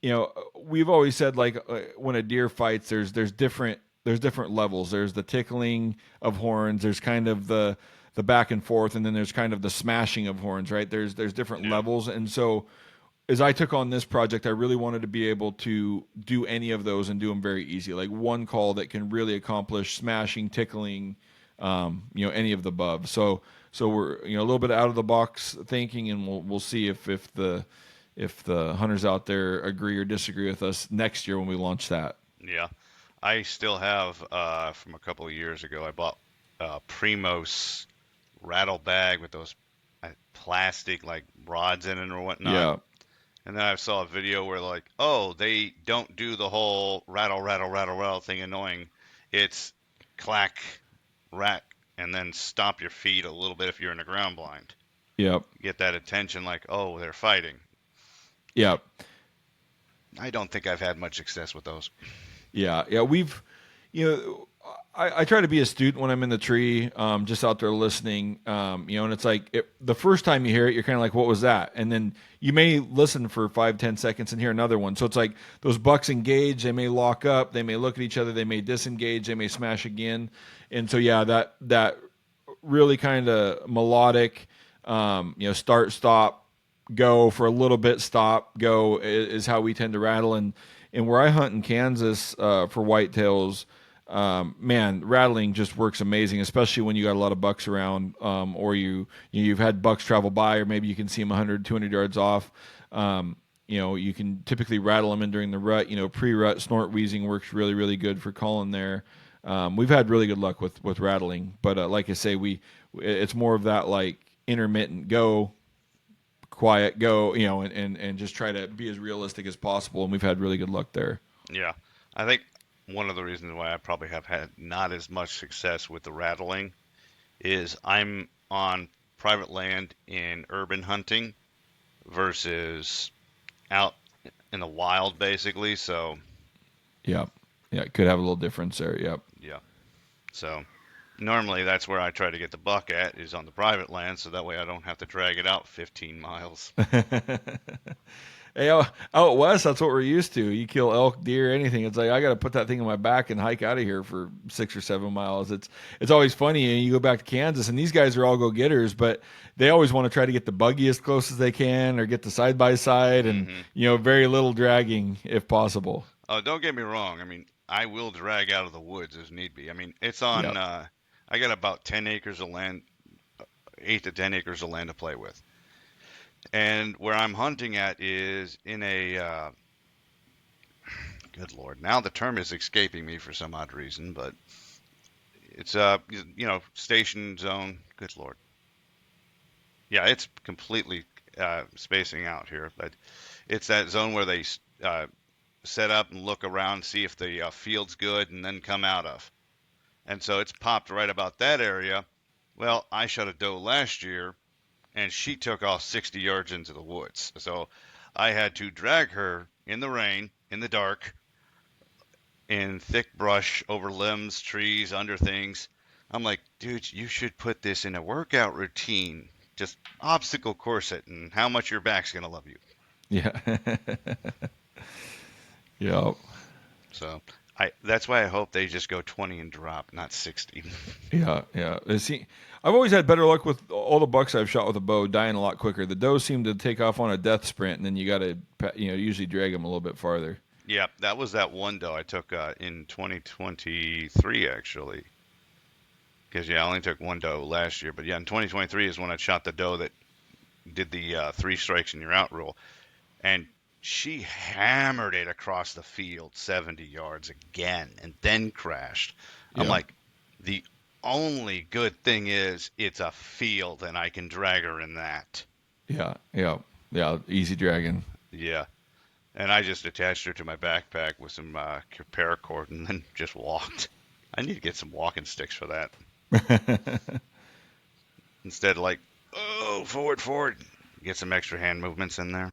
we've always said like when a deer fights, there's different levels. There's the tickling of horns. There's kind of the back and forth, and then there's kind of the smashing of horns. Right? There's different Yeah. levels, and so as I took on this project, I really wanted to be able to do any of those and do them very easy, like one call that can really accomplish smashing, tickling, any of the above. So we're a little bit out of the box thinking, and we'll see if the hunters out there agree or disagree with us next year when we launch that. Yeah. I still have from a couple of years ago. I bought Primos rattle bag with those plastic like rods in it or whatnot. Yeah, And then I saw a video where like, oh, they don't do the whole rattle, rattle, rattle, rattle thing annoying. It's clack, rack, and then stomp your feet a little bit if you're in a ground blind. yeah, Get that attention like, oh, they're fighting. yeah. I don't think I've had much success with those. Yeah, yeah, you know, I try to be a student when I'm in the tree, just out there listening, and it's like the first time you hear it, you're kind of like, what was that? And then you may listen for 5, 10 seconds and hear another one. So it's like those bucks engage, they may lock up, they may look at each other, they may disengage, they may smash again. And so, yeah, that really kind of melodic, start, stop, go for a little bit, stop, go is how we tend to rattle. And where I hunt in Kansas for whitetails, man, rattling just works amazing, especially when you got a lot of bucks around, or you've had bucks travel by, or maybe you can see them 100, 200 yards off. You can typically rattle them in during the rut. Pre-rut snort wheezing works really, really good for calling there. We've had really good luck with rattling, but like I say, it's more of that like intermittent go, quiet go, and just try to be as realistic as possible. And we've had really good luck there. Yeah. I think one of the reasons why I probably have had not as much success with the rattling is I'm on private land in urban hunting versus out in the wild, basically. So, Yeah, yeah, it could have a little difference there. Yep. yeah. So, normally that's where I try to get the buck at is on the private land, so that way I don't have to drag it out 15 miles. Hey, out west, that's what we're used to. You kill elk, deer, anything. It's like I got to put that thing in my back and hike out of here for 6 or 7 miles. It's always funny. And you go back to Kansas, and these guys are all go getters, but they always want to try to get the buggy as close as they can, or get the side by side, and Hmm. very little dragging if possible. Oh, don't get me wrong. I mean, I will drag out of the woods as need be. I mean, it's on. Yep. I got about 10 acres of land, 8 to 10 acres of land to play with, and where I'm hunting at is in a. Good Lord, now the term is escaping me for some odd reason, but it's station zone. Good Lord, yeah, it's completely spacing out here, but it's that zone where they uh, set up and look around, see if the field's good, and then come out of. And so it's popped right about that area. Well, I shot a doe last year, and she took off 60 yards into the woods. So I had to drag her in the rain, in the dark, in thick brush, over limbs, trees, under things. I'm like, dude, you should put this in a workout routine. Just obstacle course it, and how much your back's gonna love you. Yeah. Yep. So that's why I hope they just go 20 and drop, not 60. Yeah, yeah. See, I've always had better luck with all the bucks I've shot with a bow dying a lot quicker. The does seem to take off on a death sprint, and then you got to, usually drag them a little bit farther. Yeah, that was that one doe I took in 2023 actually. Because yeah, I only took one doe last year, but yeah, in 2023 is when I shot the doe that did the three strikes and you're out rule, and she hammered it across the field 70 yards again, and then crashed. I'm Yeah, like, the only good thing is it's a field and I can drag her in that. yeah, yeah, yeah. Easy dragging. Yeah, and I just attached her to my backpack with some paracord and then just walked. I need to get some walking sticks for that instead of like, oh, forward, forward. Get some extra hand movements in there.